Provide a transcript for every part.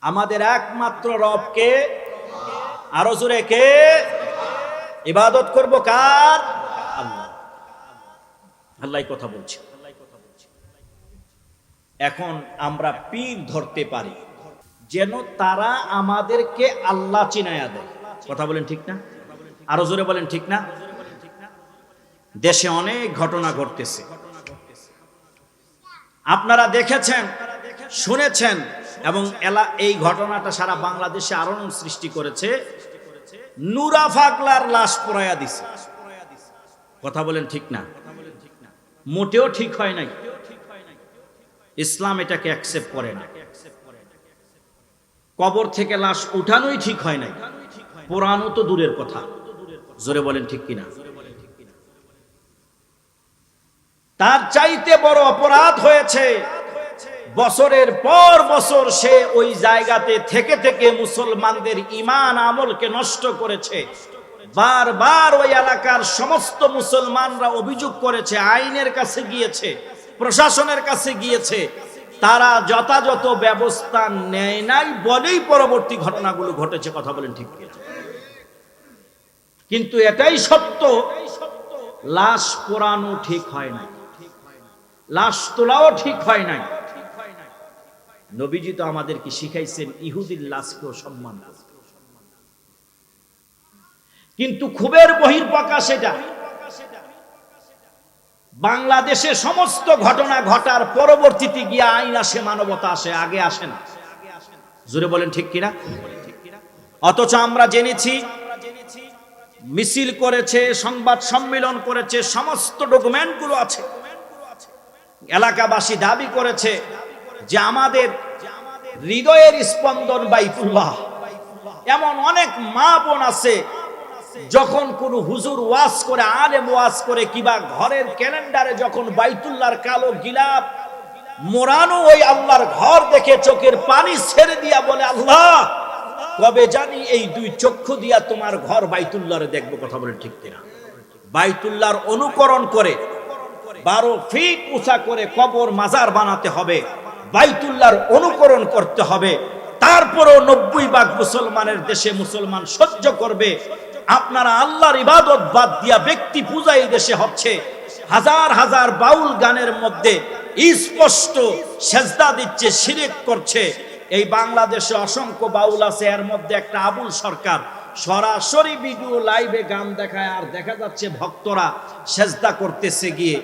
আমাদের একমাত্র রবকে, আরো জোরে কে? ইবাদত করব কার? আল্লাহ। আল্লাহ কথা বলছে। এখন আমরা পীর ধরতে পারি যেন তারা আমাদেরকে আল্লাহ চিনায়া দেয়। কথা বলেন ঠিক না? আরো জোরে বলেন ঠিক না? দেশে অনেক ঘটনা ঘটতেছে, আপনারা দেখেছেন, শুনেছেন, এবং এই ঘটনাটা সারা বাংলাদেশে আলোড়ন সৃষ্টি করেছে। নুরা ফাগলার লাশ পোড়াইয়া দিছে। কথা বলেন ঠিক না? মোটেও ঠিক হয় নাই। ইসলাম এটাকে অ্যাকসেপ্ট করে না। কবর থেকে লাশ উঠানোই ঠিক হয় নাই, পোড়ানো তো দূরের কথা। জোরে বলেন ঠিক কিনা? তার চাইতে বড় অপরাধ হয়েছে, বছরের পর বছর সে ওই জায়গাতে থেকে থেকে মুসলমানদের ঈমান আমলকে নষ্ট করেছে। বারবার ওই এলাকার সমস্ত মুসলমানরা অভিযোগ করেছে, আইনের কাছে গিয়েছে, প্রশাসনের কাছে গিয়েছে, তারা যথাযথ ব্যবস্থা নেয় নাই বলেই পরবর্তী ঘটনাগুলো ঘটেছে। কথা বলেন ঠিক কিনা? কিন্তু এটাই সত্য, লাশ পোড়ানো ঠিক হয় নাই, লাশ তোলাও ঠিক হয় নাই। নবীজি তো আমাদেরকে শিখাইছেন ইহুদির লাশকেও সম্মান করতে। কিন্তু ক্ষোভের বহিঃপ্রকাশ এটা। বাংলাদেশে সমস্ত ঘটনা ঘটার পরবর্তীতে গিয়ে আইন আসে, মানবতা আসে, আগে আসে না। জোরে বলেন ঠিক কিনা? অথচ আমরা জেনেছি মিছিল করেছে, সংবাদ সম্মেলন করেছে, সমস্ত ডকুমেন্টগুলো আছে। এলাকাবাসী দাবি করেছে যে আমাদের হৃদয়ের স্পন্দন বাইতুল্লাহ। এমন অনেক মা বোন আছে, যখন কোন হুজুর ওয়াজ করে, আলেম ওয়াজ করে, কিবা ঘরের ক্যালেন্ডারে যখন বাইতুল্লাহর কালো গিলাপ মোড়ানো ওই আল্লাহর ঘর দেখে চোখের পানি ছেড়ে দিয়া বলে, আল্লাহ কবে জানি এই দুই চক্ষু দিয়া তোমার ঘর বাইতুল্লাহরে দেখবো। কথা বলে ঠিক কিনা? বাইতুল্লাহর অনুকরণ করে 12 ফিট উঁচা করে কবর মাজার বানাতে হবে, বাইতুল্লাহর অনুকরণ করতে হবে। তারপরও 90% মুসলমানের দেশে মুসলমান সহ্য করবে। আপনারা আল্লাহর ইবাদত বাদ দিয়া ব্যক্তি পূজা এই দেশে হচ্ছে। হাজার হাজার বাউল গানের মধ্যে স্পষ্ট সেজদা দিচ্ছে, শিরক করছে। এই বাংলাদেশে অসংখ্য বাউল আছে, এর মধ্যে একটা আবুল সরকার সরাসরি ভিডিও লাইভে গান দেখায়, আর দেখা যাচ্ছে ভক্তরা সেজদা করতেছে গিয়ে।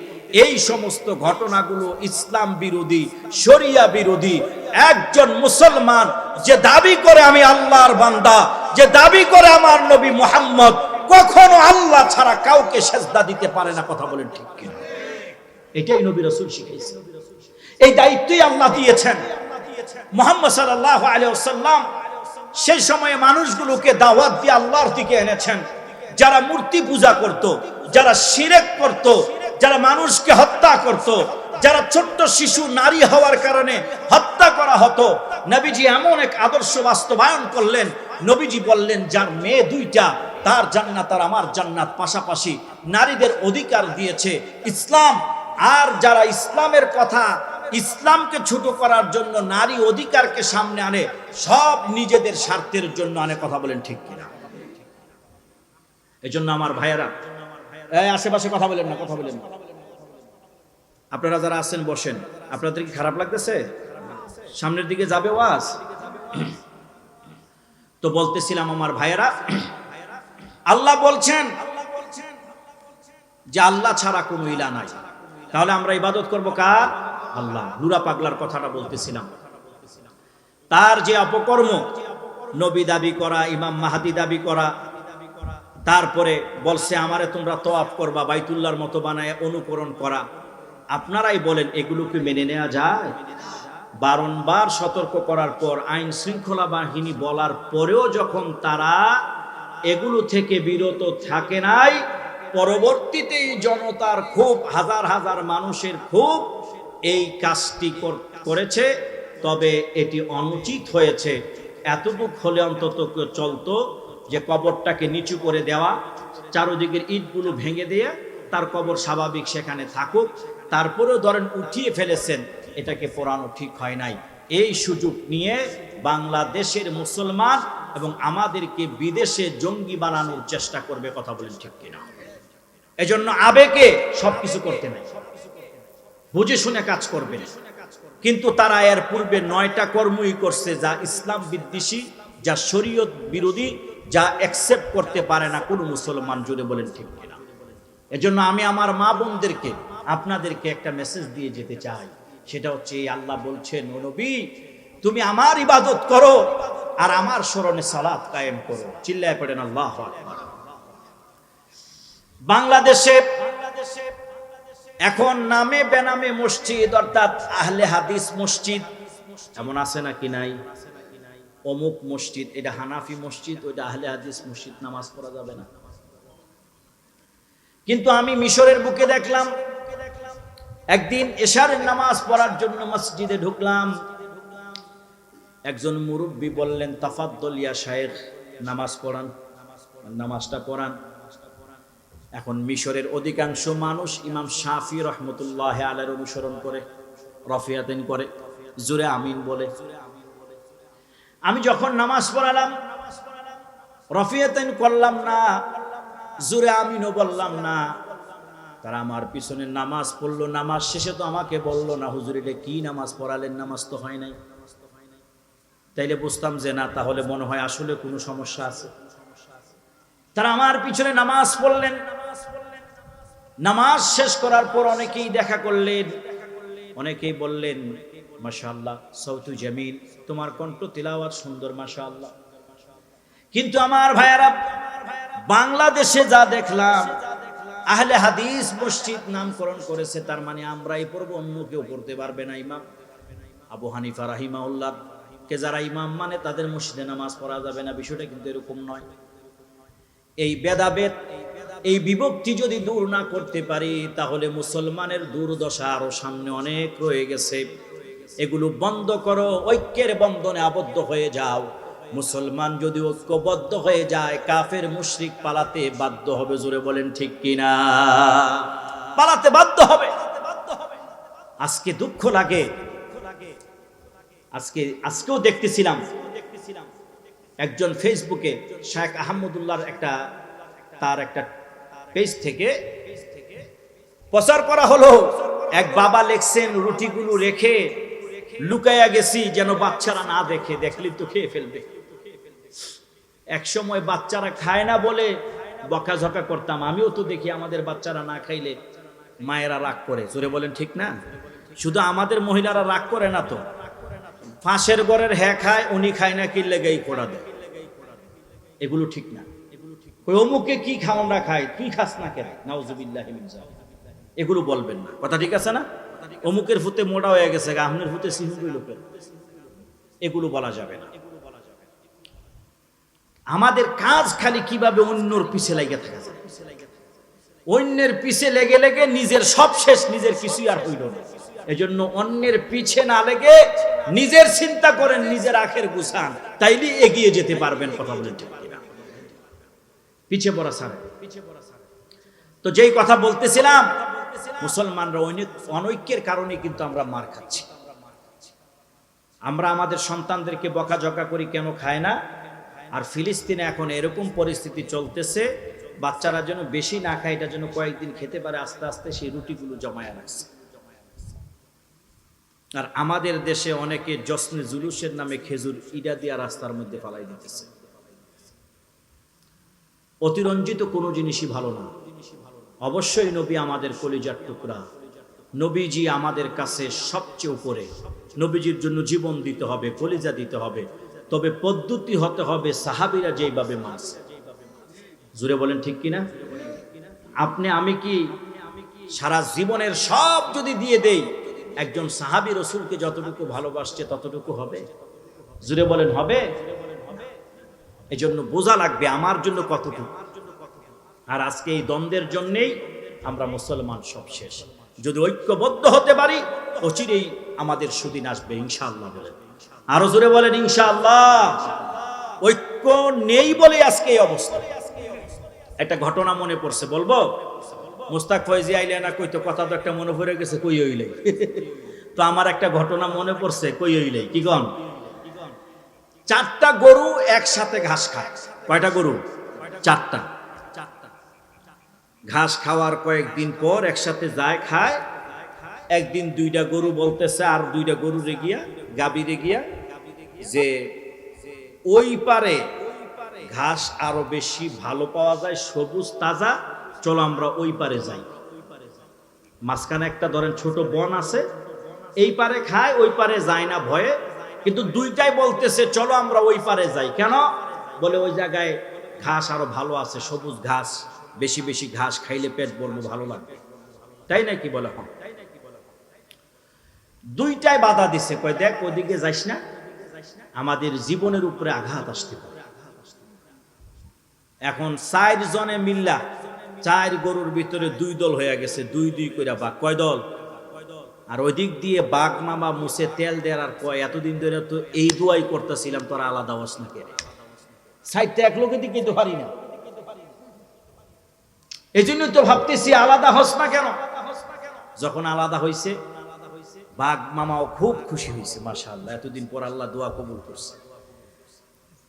এই সমস্ত ঘটনাগুলো ইসলাম বিরোধী, শরিয়া বিরোধী। একজন মুসলমান যে দাবি করে আমি আল্লাহর বান্দা, যে দাবি করে আমার নবী মুহাম্মদ, কখনো আল্লাহ ছাড়া কাউকে সেজদা দিতে পারে না। কথা বলেন ঠিক কিনা? এটাই নবী রাসূল শিখিয়েছেন, এই দায়িত্বই আল্লাহ দিয়েছেন। মুহাম্মদ সাল্লাল্লাহু আলাইহি ওয়াসাল্লাম সেই সময়ে মানুষগুলোকে দাওয়াত দিয়ে আল্লাহর দিকে এনেছেন। যারা মূর্তি পূজা করত, যারা শিরক করত, যারা মানুষকে হত্যা করত, যারা ছোট্ট শিশু নারী হওয়ার কারণে হত্যা করা হতো, নবীজি এমন এক আদর্শ বাস্তবায়ন করলেন। নবীজি বললেন, যার মেয়ে 2টা তার জান্নাত আর আমার জান্নাত পাশাপাশি। নারীদের অধিকার দিয়েছে ইসলাম। আর যারা ইসলামের কথা, ইসলামকে ছোট করার জন্য নারী অধিকারকে সামনে আনে, সব নিজেদের স্বার্থের জন্য আনে। কথা বলেন ঠিক কিনা? এই জন্য আমার ভাইয়েরা, আশেপাশে কথা বলেন না, কথা বলেন না। আপনারা যারা আছেন বসেন। আপনাদের কি খারাপ লাগতেছে? সামনের দিকে যাবে ওয়াজ। তো বলতেছিলাম আমার ভাইয়েরা, আল্লাহ বলছেন যে আল্লাহ ছাড়া কোনো ইলাহ নাই। তাহলে আমরা ইবাদত করব কার? আল্লাহ। নুরা পাগলার কথাটা বলতেছিলাম। তার যে অপকর্ম, নবী দাবি করা, ইমাম মাহদি দাবি করা, তারপরে বলছে আমারে তোমরা তওয়াফ করবা, বাইতুল্লাহর মতো বানায় অনুকরণ করা। আপনারাই বলেন, এগুলো কি মেনে নেওয়া যায়? বারংবার সতর্ক করার পর, আইন শৃঙ্খলা বাহিনী বলার পরেও যখন তারা এগুলো থেকে বিরত থাকে নাই, পরবর্তীতে জনতার খুব, হাজার হাজার মানুষের খুব এই কাজটি করেছে। তবে এটি অনুচিত হয়েছে। এতটুক হলে অন্তত চলতো যে কবরটাকে নিচু করে দেওয়া, চারদিকের ইটগুলো ভেঙে দিয়ে তার কবর স্বাভাবিক সেখানে থাকুক। তারপরেও ধরেন উঠিয়ে ফেলেছেন, এটাকে পোড়ানো ঠিক হয় নাই। এই সুযোগ নিয়ে বাংলাদেশের মুসলমান এবং আমাদেরকে বিদেশে জঙ্গি বানানোর চেষ্টা করবে, কথা বলেন ঠিক কিনা? এজন্য আবেগে সবকিছু করতে নাই, বুঝে শুনে কাজ করবে। কিন্তু তারা এর পূর্বে 9টা কর্মই করছে যা ইসলাম বিদ্বেষী, যা শরীয়ত বিরোধী, যা অ্যাকসেপ্ট করতে পারে না কোনো মুসলমান, জুড়ে বলেন ঠিক কিনা? এজন্য আমি আমার মা বোনদেরকে, আপনাদেরকে একটা মেসেজ দিয়ে যেতে চাই, সেটা হচ্ছে আল্লাহ বলছেন, ও নবী তুমি আমার ইবাদত করো আর আমার স্মরণে সালাত কায়েম করো। চিল্লায় পড়েন আল্লাহু আকবার। বাংলাদেশে এখন নামে বেনামে মসজিদ, অর্থাৎ আহলে হাদিস মসজিদ এমন আছে নাকি নাই? অমুক মসজিদ, এটা হানাফি মসজিদ, ওইটা আহলে হাদিস মসজিদ, নামাজ পড়া যাবে না। কিন্তু আমি মিশরের বুকে দেখলাম, একদিন এশারের নামাজ পড়ার জন্য মসজিদে ঢুকলাম, একজন মুরব্বী বললেন, তাফাদ্দল ইয়া শায়েখ, নামাজ পড়ান, নামাজটা পড়ান। এখন মিশরের অধিকাংশ মানুষ ইমাম শাফি রহমতুল্লাহ আলাইহির অনুসরণ করে, রফিয়াতেন করে, জোরে আমিন বলে। আমি যখন নামাজ পড়ালাম, রফিয়াতেন করলাম না, জোরে আমিনও বললাম না, তারা আমার পিছনে নামাজ পড়লো। নামাজ শেষে তো আমাকে বললো না, হুজুর এটা কি নামাজ পড়ালেন, নামাজ তো হয় নাই। তাইলে বুঝতাম যে না, তাহলে মনে হয় আসলে কোনো সমস্যা আছে। তারা আমার পিছনে নামাজ পড়লেন। নামাজ শেষ করার পর অনেকেই দেখা করলেন, অনেকেই বললেন, মাশাআল্লাহ সাউতু জামিল, তোমার কণ্ঠ তিলাওয়াত সুন্দর, মাশাআল্লাহ। কিন্তু আমার ভাইয়ারা, বাংলাদেশে যা দেখলাম, আহলে হাদিস মসজিদ নামকরণ করেছে, তার মানে আমরাই পড়ব, অন্য কেউ পড়তে পারবে না। ইমাম আবু হানিফা রাহিমাহুল্লাহ কে যারা ইমাম মানে তাদের মসজিদে নামাজ পড়া যাবে না, বিষয়টা কিন্তু এরকম নয়। এই ভেদাভেদ, এই বিভক্তি যদি দূর না করতে পারি, তাহলে মুসলমানের দুর্দশা আরো সামনে অনেক রয়ে গেছে। এগুলো বন্ধ করো, ঐক্যের বন্ধনে আবদ্ধ হয়ে যাও। মুসলমান যদি ঐক্যবদ্ধ হয়ে যায়, কাফের মুশরিক পালাতে বাধ্য হবে, জোরে বলেন ঠিক কিনা? পালাতে বাধ্য হবে। আজকে দুঃখ লাগে, আজকেও দেখতেছিলাম একজন ফেসবুকে শেখ আহমদুল্লাহর তার একটা পেজ থেকে প্রচার করা হলো, এক বাবা লেখছেন, রুটিগুলো রেখে লুকাইয়া গেছি যেন বাচ্চারা না দেখে, দেখলে তো খেয়ে ফেলবে। এক সময় বাচ্চারা খায় না বলে বকাঝকা করতাম, আমিও তো দেখি আমাদের বাচ্চারা না খাইলে মায়েরা রাগ করে, জোরে বলেন ঠিক না? শুধু আমাদের মহিলারা রাগ করে না তো, ফাঁসের ঘরের হ্যাঁ খায়, উনি খায় না, কি লেগেই কোড়া দেয়। এগুলো ঠিক না। ওই অমুকে কি খাও না খায়, তুই খাস না কেন, নাউজুবিল্লাহি মিন যালিক, এগুলো বলবেন না, কথা ঠিক আছে না? অমুকের ফুতে মোটা হয়ে গেছে, আপনার ফুতে সিহুই লোকের, এগুলো বলা যাবে না। আমাদের কাজ খালি কিভাবে অন্যর পিছে লেগে থাকা যায়, অন্যের পিছে লেগে লেগে নিজের সব শেষ, নিজের কিছুই আর হইল না। এজন্য অন্যের পিছে না লেগে নিজের চিন্তা করেন, নিজের আখের গুছান, তাইলে এগিয়ে যেতে পারবেন, কথা বলেন ঠিক কিনা? পিছে পড়া ছাড়া। তো যেই কথা বলতেছিলাম, মুসলমানরা অনৈক্যের কারণে কিন্তু আমরা মার খাচ্ছি। আমরা আমাদের সন্তানদেরকে বকাঝকা করি, কেন খায় না? আর ফিলিস্তিনে এখন এরকম পরিস্থিতি চলতেছে, বাচ্চারা যেন বেশি না খায়, এটা যেন কয়েকদিন খেতে পারে, আস্তে আস্তে সেই রুটিগুলো জমায়া রাখছে। আর আমাদের দেশে অনেকে জশ্নে জুলুসের নামে খেজুর ইডা দিয়া রাস্তার মধ্যে ফালাই দিতেছে। অতিরঞ্জিত কোনো জিনিসই ভালো না। অবশ্যই নবী আমাদের কলিজার টুকরা, নবীজি আমাদের কাছে সবচেয়ে উপরে, নবীজির জন্য জীবন দিতে হবে, কলিজা দিতে হবে, তবে পদ্ধতি হতে হবে সাহাবীরা যেইভাবে মানছে, জুড়ে বলেন ঠিক কিনা? আপনি আমি কি সারা জীবনের সব যদি দিয়ে দেই, একজন সাহাবী রাসূলকে যতটুকু ভালোবাসছে ততটুকু হবে? জুড়ে বলেন হবে? এজন্য বোঝা লাগবে আমার জন্য কতটুকু। আর আজকে এই দ্বন্দ্বের জন্যেই আমরা মুসলমান সব শেষ। যদি ঐক্যবদ্ধ হতে পারি, অচিরেই আমাদের সুদিন আসবে ইনশাআল্লাহ। বলেন আরো জোরে বলেন ইনশাআল্লাহ। ঐক্য নেই বলে আজকে এই অবস্থা। একটা ঘটনা মনে পড়ছে, বলবো? মুস্তাক ফয়জি আইলে না কইতো, কথা তো একটা মনে পড়ে গেছে, কই হইলে। তো আমার একটা ঘটনা মনে পড়ছে, কই হইলে কি গন, 4টা গরু একসাথে ঘাস খায়। কয়টা গরু? 4টা। ঘাস খাওয়ার কয়েকদিন পর একসাথে যায় খায়। একদিন 2টা গরু বলতেছে আর 2টা গরু রেগিয়া, গাবি রেগিয়া, যে ওই পারে ঘাস আরো বেশি ভালো পাওয়া যায়, সবুজ তাজা, চলো আমরা ওই পারে যাই। মাঝখানে একটা ধরেন ছোট বন আছে, এই পারে খায়, ওই পারে যায় না ভয়ে, কিন্তু 2টাই বলতেছে চলো আমরা ওই পারে যাই। কেন? বলে ওই জায়গায় ঘাস আরো ভালো আছে, সবুজ ঘাস, বেশি বেশি ঘাস খাইলে পেট ভরবো, ভালো লাগবে, তাই নাকি বলে। হন 2টাই বাধা দিছে, কয় দেখ ওদিকে যাইস না, আমাদের জীবনের উপরে আঘাত আসতে পারে। এখন 4 জনে মিল্লা 4 গরুর ভিতরে 2 দল হয়ে গেছে, 2-2 করে বাঘ। কয় দল? আর ওই দিক দিয়ে বাঘ মামা মুছে তেল দেয়ার আর কয় এতদিন ধরে তো এই দোয়াই করতেছিলাম, তোরা আলাদা হস না কেন? সাইডটা এক লোকে দিকে তো পারি না, এই জন্য তো ভাবতেছি আলাদা হস না কেন। যখন আলাদা হইছে বাঘ মামাও খুব খুশি হয়েছে, মাশাআল্লাহ, এতদিন পর আল্লাহ দোয়া কবুল করছে।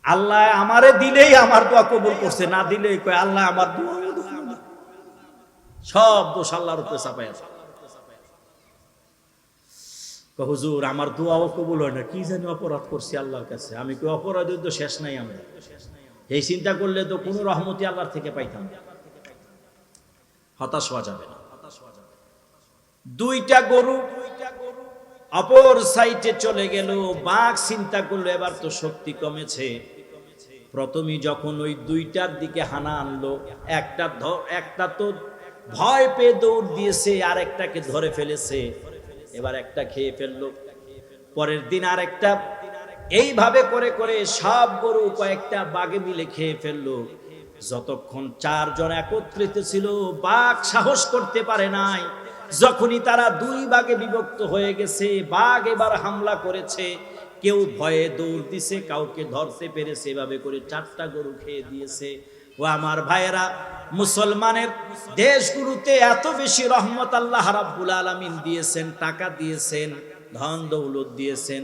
আল্লাহ আমারে দিলেই আমার দোয়া কবুল করছে, না দিলেই কয় আল্লাহ আমার দোয়া, সব দোষ আল্লাহর উপরে চাপায় আছে। হুজুর আমার দোয়াও কবুল হয় না, কি জানি অপরাধ করছি আল্লাহর কাছে। আমি কই অপরাধের তো শেষ নাই, আমরা এই চিন্তা করলে তো কোনো রহমতি আল্লাহর থেকে পাইতাম না। হতাশ হওয়া যাবে না। 2টা গরু অপর সাইডে চলে গেল। বাঘ চিন্তা করলো এবার তো শক্তি কমেছে, প্রথমে যখন ওই 2টার দিকে হানা আনলো, একটা তো ভয় পেয়ে দৌড় দিয়েছে, আর একটাকে ধরে ফেলেছে, এবার একটা খেয়ে ফেললো। পরের দিন আর একটা, এইভাবে করে করে সব গরু কয়েকটা বাঘে মিলে খেয়ে ফেললো। যতক্ষণ 4 জন একত্রিত ছিল, বাঘ সাহস করতে পারে নাই। যখনই তারা 2 ভাগে বিভক্ত হয়ে গেছে, বাঘ এবার হামলা করেছে। কেউ ভয়ে দৌড় দিছে, কাউকে ধরতে পেরেছে, এভাবে করে 4টা গরু খেয়ে দিয়েছে। ও আমার ভাইয়েরা, মুসলমানের দেশগুলোতে এত বেশি রহমত আল্লাহ রাব্বুল আলামিন দিয়েছেন, টাকা দিয়েছেন, ধন দৌলত দিয়েছেন,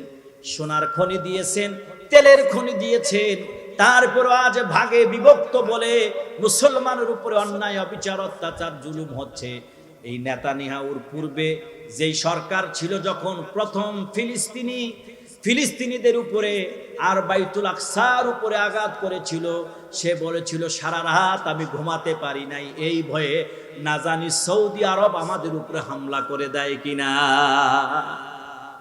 সোনার খনি দিয়েছেন, তেলের খনি দিয়েছেন, তারপর আজ ভাগে বিভক্ত বলে মুসলমানের উপরে অন্যায়, অবিচার, অত্যাচার, জুলুম হচ্ছে। এই নেতানিয়াহুর পূর্বে যেই সরকার ছিল, যখন প্রথম ফিলিস্তিনিদের উপরে আর বাইতুল আকসার উপরে আঘাত করেছিল, সে বলেছিল সারা রাত আমি ঘুমাতে পারি নাই, এই ভয়ে না জানি সৌদি আরব আমাদের উপরে হামলা করে দেয় কিনা।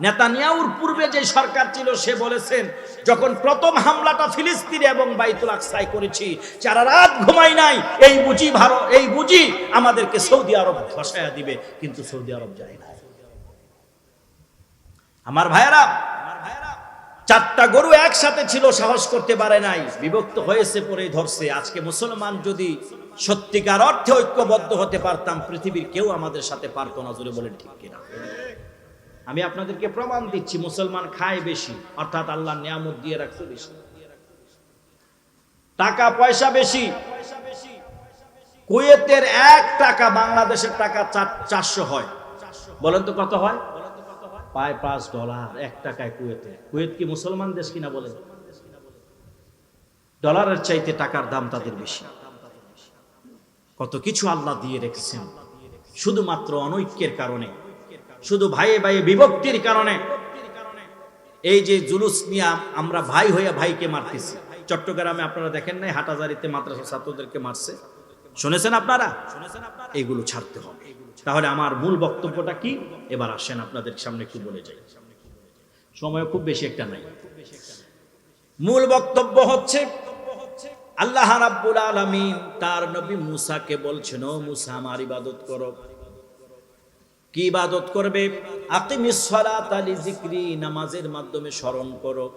নেতানিয়াহুর পূর্বে যে সরকার ছিল, সে বলেছেন যখন প্রথম হামলাটা ফিলিস্তিনে এবং বাইতুল আকসায় করেছি, সারা রাত ঘুমাই নাই, এই বুঝি আমাদেরকে সৌদি আরব ধসায়া দিবে, কিন্তু সৌদি আরব যায় না। আমার ভাইয়েরা, 4টা গরু একসাথে ছিল, সাহস করতে পারে নাই, বিভক্ত হয়েছে, পরে ধরছে। আজকে মুসলমান যদি সত্যিকার অর্থে ঐক্যবদ্ধ হতে পারতাম, পৃথিবীর কেউ আমাদের সাথে পারতো না। জোরে বলেন ঠিক কিনা? আমি আপনাদেরকে প্রমাণ দিচ্ছি, মুসলমান খায় বেশি, অর্থাৎ আল্লাহ নিয়ামত দিয়ে রাখছে বেশি, টাকা পয়সা বেশি। কুয়েতের 1 টাকা বাংলাদেশের টাকা 400 হয়। বলেন তো কত হয়? প্রায় $5 1 টাকায় কুয়েতে। কুয়েত কি মুসলমান দেশ কিনা বলেন? ডলারের চাইতে টাকার দাম তাদের বেশি। কত কিছু আল্লাহ দিয়ে রেখেছেন, শুধুমাত্র অনৈক্যের কারণে, শুধু ভাইয়ে ভাইয়ে বিভক্তির কারণে। এই যে জুলুস নিয়ে আমরা ভাই হয়ে ভাইকে মারতেছি। চট্টগ্রামে আপনারা দেখেন নাই, হাটাজারিতে মাদ্রাসা ছাত্রদেরকে মারছে, শুনেছেন আপনারা? এগুলো ছাড়তে হবে। তাহলে আমার মূল বক্তব্যটা কি, এবার আসেন আপনাদের সামনে একটু বলে যাই, সময় খুব বেশি একটা নাই। মূল বক্তব্য হচ্ছে, আল্লাহ রাব্বুল আলামিন তার নবী মুসাকে বলছেন, ও মুসা আমার ইবাদত করো। কি ইবাদত করবে? আকিমিস সালাতা লিযিকরি, নামাজের মাধ্যমে স্মরণ করো।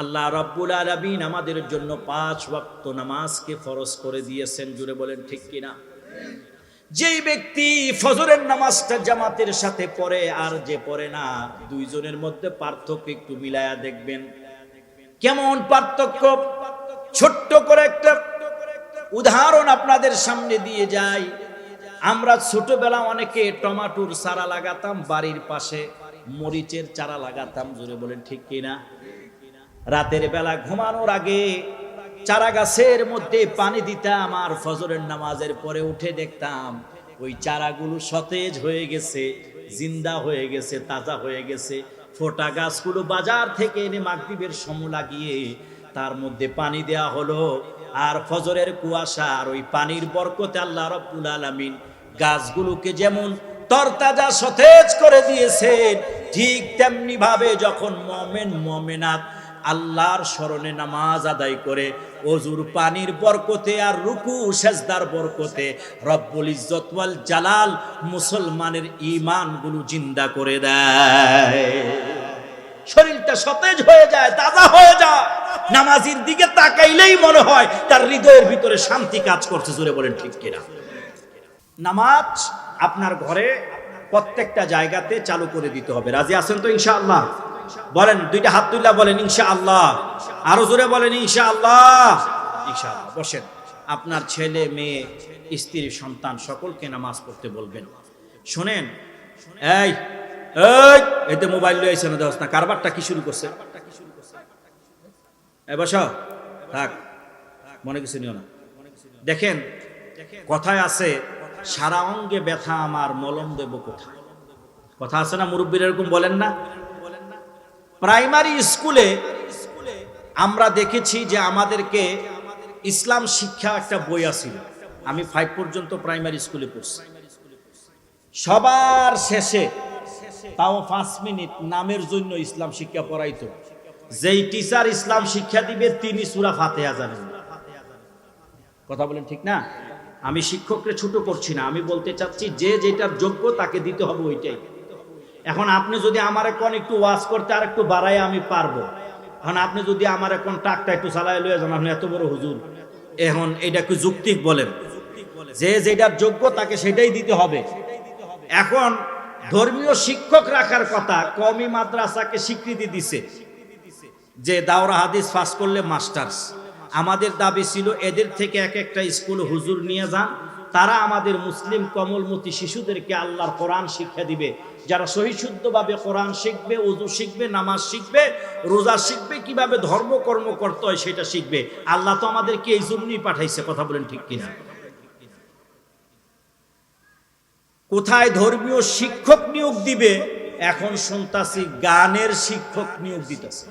আল্লাহ রাব্বুল আলামিন আমাদের জন্য 5 ওয়াক্ত নামাজকে ফরজ করে দিয়েছেন। জুড়ে বলেন ঠিক কিনা? যেই ব্যক্তি ফজরের নামাজটা জামাতের সাথে পড়ে আর যে পড়ে না, দুইজনের মধ্যে পার্থক্য একটু মিলায়া দেখবেন। কেমন পার্থক্য? ছোট্ট করে একটা উদাহরণ আপনাদের সামনে দিয়ে যাই। আমরা ছোটবেলা অনেকে টমেটোর চারা লাগাতাম বাড়ির পাশে, মরিচের চারা লাগাতাম, জোরে বলেন ঠিক কিনা? রাতের বেলা ঘুমানোর আগে চারা গাছের মধ্যে পানি দিতাম, আর ফজরের নামাজের পরে উঠে দেখতাম ওই চারাগুলো সতেজ হয়ে গেছে, জিন্দা হয়ে গেছে, তাজা হয়ে গেছে। ফোটা গাছগুলো বাজার থেকে এনে মাগরিবের সময় লাগিয়ে তার মধ্যে পানি দেয়া হলো, আর ফজরের কুয়াশা আর ওই পানির বরকতে আল্লাহ রাব্বুল আলামিন গাছগুলোকে যেমন তরতাজা সতেজ করে দিয়েছেন, ঠিক তেমনি ভাবে যখন মুমিন মুমিনাত আল্লাহর স্মরণে নামাজ আদায় করে ওযুর পানির বরকতে আর রুকু সেজদার বরকতে রব্বুল ইজ্জত ওয়াল জালাল মুসলমানের ঈমানগুলো জিন্দা করে দেয়, শরীরটা সতেজ হয়ে যায়, তাজা হয়ে যায়। নামাজির দিকে তাকাইলেই মনে হয় তার হৃদয়ের ভিতরে শান্তি কাজ করছে, জোরে বলেন ঠিক কিনা? নামাজ আপনার ঘরে প্রত্যেকটা জায়গাতে চালু করে দিতে হবে। রাজি আছেন তো ইনশাআল্লাহ? বলেন, দুইটা হাত তুলে বলেন ইনশাআল্লাহ, আরো জোরে বলেন ইনশাআল্লাহ। ইনশাআল্লাহ। বসেন, আপনার ছেলে মেয়ে স্ত্রী সন্তান সকলকে নামাজ পড়তে বলবেন। শুনেন, এই এই এতে মোবাইল লয়ে আইছেন, দেওয়াস না, কারবারটা কি শুরু করছে? এই বসো, থাক, মনে কিছু নিও না। দেখেন, কথায় আছে সারা অঙ্গে ব্যথা আমার, মলম দেব কোথায়? কথা আছে না, মুরব্বীরা এরকম বলেন না? প্রাইমারি স্কুলে আমরা দেখেছি যে আমাদেরকে ইসলাম শিক্ষা একটা বই আছিল। আমি 5 পর্যন্ত প্রাইমারি স্কুলে পড়ছি। সবার শেষে তাও 5 মিনিট নামের জন্য ইসলাম শিক্ষা পড়াইতো। যেই টিচার ইসলাম শিক্ষা দিবে তিনি সূরা ফাতিহা জানেন। কথা বলেন ঠিক না? আমি শিক্ষককে ছোট করছি না, আমি বলতে চাচ্ছি যে যেটার যোগ্য তাকে দিতে হবে ওইটাই। এখন আপনি যদি আমার এখন একটু ওয়াজ করতে আর একটু বাড়ায় আমি পারবো, এখন আপনি যদি আমার এখন টাকটা একটু চালায় লয়ে যান, আপনি এত বড় হুজুর, এখন এটা কি যৌক্তিক? বলেন, যে যেটার যোগ্য তাকে সেটাই দিতে হবে। এখন ধর্মীয় শিক্ষক রাখার কথা, কওমি মাদ্রাসাকে স্বীকৃতি দিছে যে দাওরা হাদিস পাস করলে মাস্টার্স। আমাদের দাবি ছিল এদের থেকে এক একটা স্কুল হুজুর নিয়ে যান, তারা আমাদের মুসলিম কমলমতি শিশুদেরকে আল্লাহর কোরআন শিক্ষা দিবে। যারা সহিশুদ্ধভাবে কোরআন শিখবে, ওযু শিখবে, নামাজ শিখবে, রোজা শিখবে, কিভাবে ধর্মকর্ম করতে হয় সেটা শিখবে। আল্লাহ তো আমাদেরকে এই জন্যই পাঠাইছে। কথা বলেন ঠিক কিনা? কোথায় ধর্মীয় শিক্ষক নিয়োগ দিবে? এখন শুনতাছি গানের শিক্ষক নিয়োগ দিতেছে।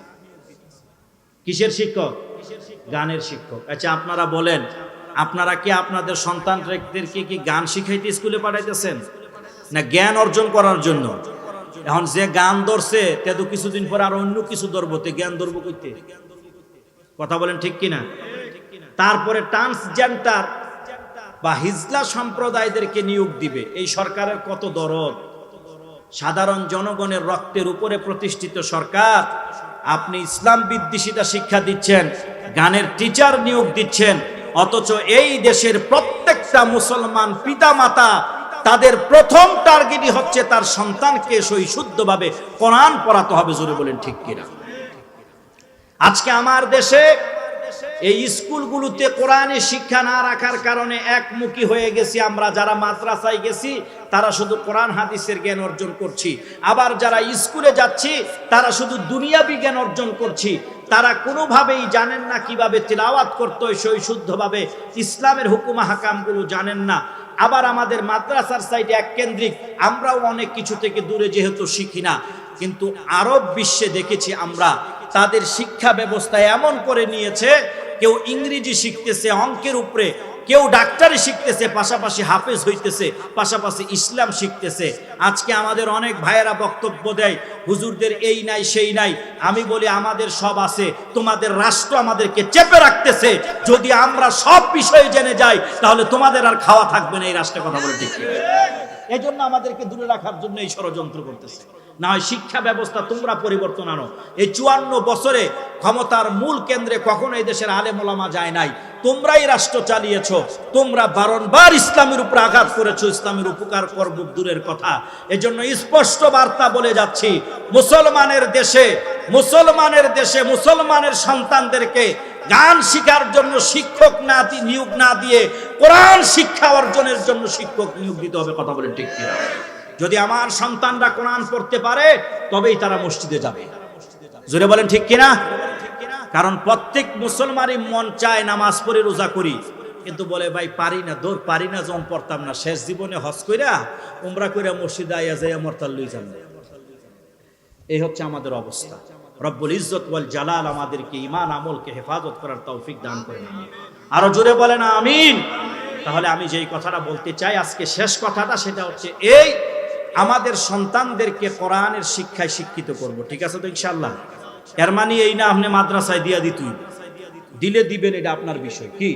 কিসের শিক্ষক? গানের শিক্ষক। আচ্ছা, আপনারা বলেন, আপনারা কি আপনাদের সন্তানদেরকে কি গান শিখাইতে স্কুলে পাঠাইতেছেন না জ্ঞান অর্জন করার জন্য? এখন যে গান ধরছে তে তো কিছুদিন পর আর অন্য কিছু ধরবো, তে জ্ঞান ধরবো কইতে? কথা বলেন ঠিক কিনা? তারপরে ট্রান্সজেন্ডার বা হিজলা সম্প্রদায়দেরকে নিয়োগ দিবে। এই সরকারের কত দরদ! সাধারণ জনগণের রক্তের উপরে প্রতিষ্ঠিত সরকার, আপনি ইসলাম বিদ্বেষিতা শিক্ষা দিচ্ছেন, গানের টিচার নিয়োগ দিচ্ছেন, অথচ এই দেশের প্রত্যেকটা মুসলমান পিতামাতা তাদের প্রথম টার্গেটই হচ্ছে তার সন্তানকে সহিশুদ্ধভাবে কোরআন পড়াতে হবে। জোরে বলেন ঠিক কিনা? আজকে আমার দেশে এই স্কুলগুলোতে কোরআনের শিক্ষা না রাখার কারণে একমুখী হয়ে গেছি আমরা। যারা মাদ্রাসায় গেছি তারা শুধু কোরআন হাদিসের জ্ঞান অর্জন করছি, আবার যারা স্কুলে যাচ্ছি তারা শুধু দুনিয়াবি জ্ঞান অর্জন করছি। তারা কোনোভাবেই জানেন না কিভাবে তিলাওয়াত করতে হয় সহিশুদ্ধভাবে, ইসলামের হুকুম হাকামগুলো জানেন না। আবার আমাদের মাদ্রাসার সাইডে এক কেন্দ্রিক, আমরাও অনেক কিছু থেকে দূরে যেহেতু শিখি না। কিন্তু আরব বিশ্বে দেখেছি আমরা, তাদের শিক্ষা ব্যবস্থা এমন করে নিয়েছে, কেউ ইংরেজি শিখতেছে অঙ্কের উপরে, কেউ ডাক্তারি শিখতেছে, পাশাপাশি হাফেজ হইতেছে, পাশাপাশি ইসলাম শিখতেছে। আজকে আমাদের অনেক ভাইয়েরা বক্তব্য দেয় হুজুরদের এই নাই সেই নাই। আমি বলি আমাদের সব আছে, তোমাদের রাষ্ট্র আমাদেরকে চেপে রাখতেছে। যদি আমরা সব বিষয়ে জেনে যাই তাহলে তোমাদের আর খাওয়া থাকবে না এই রাষ্ট্রে। কথা বলে ঠিক, এই জন্য আমাদেরকে দূরে রাখার জন্য এই ষড়যন্ত্র করতেছে। না হয় শিক্ষা ব্যবস্থা তোমরা পরিবর্তন আনো। এই 54 বছরে ক্ষমতার মূল কেন্দ্রে কখনো এই দেশের আলেম ওলামা যায় নাই, তোমরাই রাষ্ট্র চালিয়েছ। তোমরা বারংবার ইসলামের উপর আঘাত করেছো, ইসলামের উপকার করব দূরের কথা। এজন্য স্পষ্ট বার্তা বলে যাচ্ছি, মুসলমানের দেশে মুসলমানের সন্তানদেরকে গান শিখার জন্য শিক্ষক নিয়োগ না দিয়ে কোরআন শিক্ষা অর্জনের জন্য শিক্ষক নিয়োগ দিতে হবে। কথা বলেন ঠিক কিনা? যদি আমার সন্তানরা কোরআন পড়তে পারে তবেই তারা মসজিদে যাবে। জোরে বলেন ঠিক কিনা? কারণ প্রত্যেক মুসলমানই মন চায় নামাজ পড়ে রোজা করি, কিন্তু বলে ভাই পারি না, দৌড় পারি না, যখন পড়তাম না, শেষ জীবনে হজ কইরা উমরা কইরা মসজিদে আইয়া যাইয়া মরতাল লই যান। এই হচ্ছে আমাদের অবস্থা। রব্বুল ইজ্জত ওয়াল জালাল আমাদেরকে ঈমান আমলকে হেফাজত করার তৌফিক দান করেন। আরো জোরে বলেন আমিন। তাহলে আমি যেই কথাটা বলতে চাই আজকে শেষ কথাটা, সেটা হচ্ছে এই আমাদের সন্তানদেরকে কোরআনের শিক্ষায় শিক্ষিত করব। ঠিক আছে তো ইনশাআল্লাহ? এর মানে এই না আপনি মাদ্রাসায় দিয়া দিলে দিবেন, এটা আপনার বিষয় কি,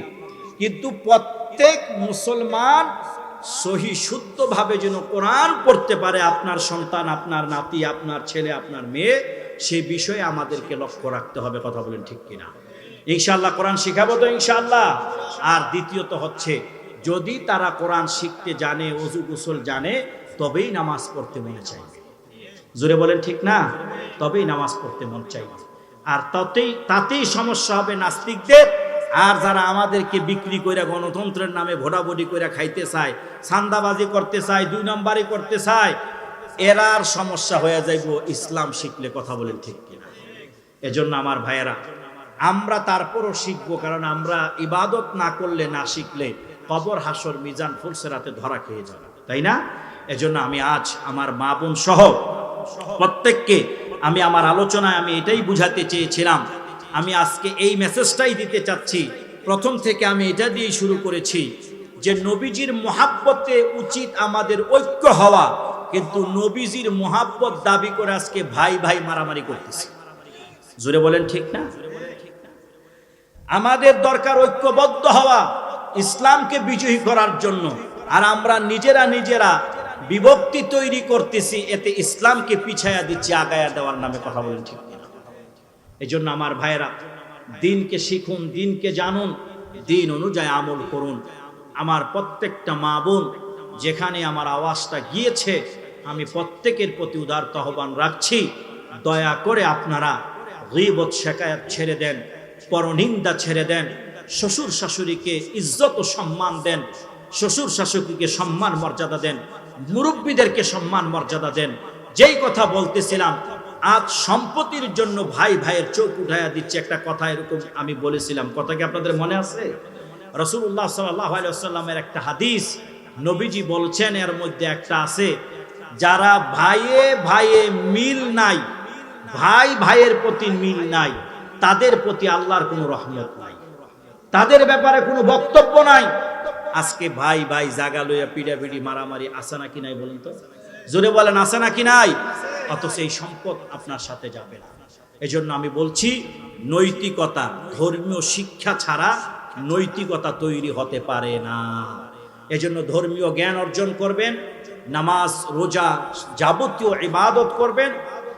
কিন্তু প্রত্যেক মুসলমান সহি শুদ্ধভাবে যেন কোরআন পড়তে পারে, আপনার সন্তান, আপনার নাতি, আপনার ছেলে, আপনার মেয়ে, সেই বিষয়ে আমাদেরকে লক্ষ্য রাখতে হবে। কথা বলেন ঠিক কিনা? ইনশাআল্লাহ কোরআন শিখাবো তো ইনশাআল্লাহ। আর দ্বিতীয়ত হচ্ছে, যদি তারা কোরআন শিখতে জানে, ওযু গোসল জানে, তবেই নামাজ পড়তে মনে চাইবে। জোরে বলেন ঠিক না? তবেই নামাজ পড়তে মন চাইবে। আর তাতেই সমস্যা হবে নাস্তিকদের। আর যারা আমাদেরকে বিক্রি করে গণতন্ত্রের নামে ভোটাভুটি করে খাইতে চায়, চাঁদাবাজি করতে চায়, 2 নম্বরই করতে চায়, এরার সমস্যা হয়ে যাইব ইসলাম শিখলে। কথা বলেন ঠিক কিনা? এজন্য আমার ভাইয়েরা, আমরা তারপরও শিখবো, কারণ আমরা ইবাদত না করলে, না শিখলে কবর, হাসর, মিজান, ফুলসেরাতে ধরা খেয়ে যাবে, তাই না? এজন্য আমি আজ আমার মা বোন সহ প্রত্যেককে আমি আমার আলোচনায় আমি এটাই বুঝাতে চেয়েছিলাম। আমি আজকে এই মেসেজটাই দিতে চাচ্ছি। প্রথম থেকে আমি এটা দিয়ে শুরু করেছি যে নবীজির মুহাব্বতে উচিত আমাদের ঐক্য হওয়া, কিন্তু নবীজির মুহাব্বত দাবি করে আজকে ভাই ভাই মারামারি করতেছে। জোরে বলেন ঠিক না? আমাদের দরকার ঐক্যবদ্ধ হওয়া ইসলামকে বিজয়ী করার জন্য। আর আমরা নিজেরা বিভক্তি তৈরি করতেছি, এতে ইসলামকে পিছায়া দিচ্ছি আগায়া দেওয়ার নামে। কথা বলেন ঠিক না? এই জন্য আমার ভাইয়েরা, দিনকে শিখুন, দিনকে জানুন, দিন অনুযায়ী আমল করুন। আমার প্রত্যেকটা মা বোন যেখানে আমার আওয়াজটা গিয়েছে, আমি প্রত্যেকের প্রতি উদারত আহ্বান রাখছি, দয়া করে আপনারা গীবত শিকায়াত ছেড়ে দেন, পরনিন্দা ছেড়ে দেন, শ্বশুর শাশুড়িকে ইজ্জত ও সম্মান দেন, শ্বশুর শাশুড়িকে সম্মান মর্যাদা দেন, মুরব্বীদেরকে সম্মান মর্যাদা দেন। যেই কথা বলতেছিলাম, আজ সম্পত্তির জন্য ভাই ভাইয়ের চোখ উঠাইয়া দিচ্ছে, একটা কথা এরকম আমি বলেছিলাম, কথা কি আপনাদের মনে আছে? রাসূলুল্লাহ সাল্লাল্লাহু আলাইহি ওয়াসাল্লামের একটা হাদিস নবীজি বলছেন, এর মধ্যে একটা আছে, যারা ভাইয়ে ভাইয়ে মিল নাই, ভাই ভাইয়ের প্রতি মিল নাই, তাদের প্রতি আল্লাহর কোনো রহমত নাই, তাদের ব্যাপারে কোনো বক্তব্য নাই। আজকে ভাই ভাই জাগা লইয়া পিড়াপিড়ি মারামারি আছে নাকি নাই বলেন তো? জোরে বলেন আছে নাকি নাই? অথচ এই সম্পদ আপনার সাথে যাবে না। এজন্য আমি বলছি, নৈতিকতা, ধর্মীয় শিক্ষা ছাড়া নৈতিকতা তৈরি হতে পারে না। এজন্য ধর্মীয় জ্ঞান অর্জন করবেন, নামাজ, রোজা, যাবতীয় ইবাদত করবেন,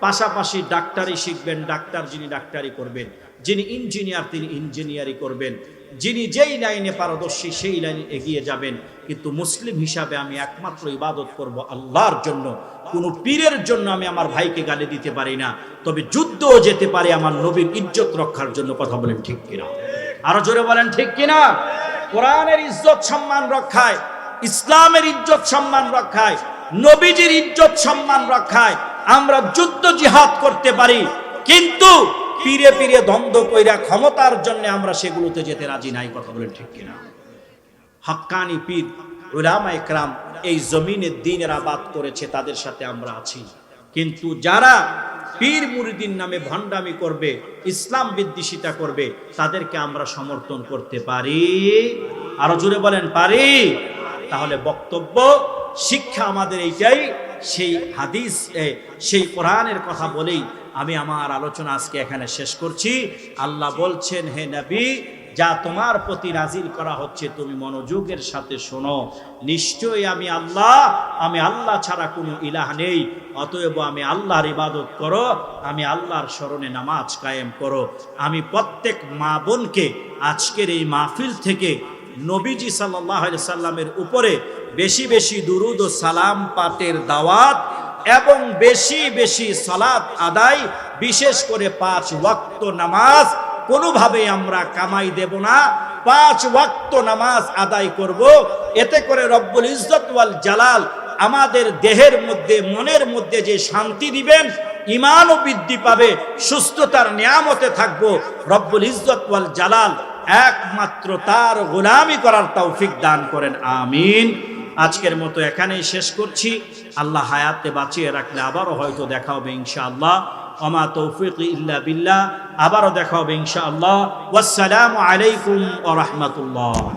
পাশাপাশি ডাক্তারি শিখবেন, ডাক্তার যিনি ডাক্তারি করবেন, যিনি ইঞ্জিনিয়ার তিনি ইঞ্জিনিয়ারি করবেন, যিনি যেই লাইনে পারদর্শী সেই লাইনে এগিয়ে যাবেন। কিন্তু মুসলিম হিসাবে আমি একমাত্র ইবাদত করব আল্লাহর জন্য। কোনো পীরের জন্য আমি আমার ভাইকে গালি দিতে পারি না, তবে যুদ্ধও যেতে পারি আমার নবীর ইজ্জত রক্ষার জন্য। কথা বলেন ঠিক কিনা? আরো জোরে বলেন ঠিক কিনা? কোরআনের ইজ্জত সম্মান রক্ষায়, ইসলামের ইজ্জত সম্মান রক্ষায়, নবীজির ইজ্জত সম্মান রক্ষায় আমরা যুদ্ধ জিহাদ করতে পারি, কিন্তু পীরে পীরে দ্বন্দ্ব কইরা ক্ষমতার জন্য আমরা সেগুলোতে যেতে রাজি নাই। কথা বলেন ঠিক কিনা? হাক্কানি পীর উলামায়ে কেরাম এই জমিনে দ্বীনের আবাদ করেছে, তাদের সাথে আমরা আছি। কিন্তু যারা পীর মুরিদিন নামে ভণ্ডামি করবে, ইসলাম বিদ্বেষিতা করবে, তাদেরকে আমরা সমর্থন করতে পারি? আরো জোরে বলেন পারি? তাহলে বক্তব্য, শিক্ষা আমাদের এইটাই। সেই হাদিস, সেই কোরআনের কথা বলেই আমি আমার আলোচনা আজকে এখানে শেষ করছি। আল্লাহ বলছেন, হে নবী, যা তোমার প্রতি নাজিল করা হচ্ছে তুমি মনোযোগের সাথে শোনো। নিশ্চয়ই আমি আল্লাহ ছাড়া কোনো ইলাহ নেই, অতএব আমি আল্লাহর ইবাদত করো, আমি আল্লাহর স্মরণে নামাজ কায়েম করো। আমি প্রত্যেক মা বোনকে আজকের এই মাহফিল থেকে নবীজি সাল্লাল্লাহু আলাইহি সাল্লামের উপরে বেশি বেশি দুরুদ ও সালাম পাঠের দাওয়াত এবং বেশি বেশি সালাত আদায়, বিশেষ করে 5 ওয়াক্ত নামাজ কোনোভাবেই আমরা কামাই দেব না, 5 ওয়াক্ত নামাজ আদায় করব। এতে করে রব্বুল ইজ্জত ওয়াল জালাল আমাদের দেহের মধ্যে মনের মধ্যে যে শান্তি দিবেন, ঈমানও বৃদ্ধি পাবে, সুস্থতার নিয়ামতে থাকবো। রব্বুল ইজ্জত ওয়াল জালাল একমাত্র তার গোলামি করার তৌফিক দান করেন, আমিন। আজকের মতো এখানেই শেষ করছি। আল্লাহ হায়াতে বাঁচিয়ে রাখলে আবারও হয়তো দেখা হবে ইনশাআল্লাহ। ওমা তৌফিক ইল্লা বিল্লাহ। আবারও দেখা হবে ইনশাআল্লাহ। ওয়াসসালামু আলাইকুম ওয়া রাহমাতুল্লাহ।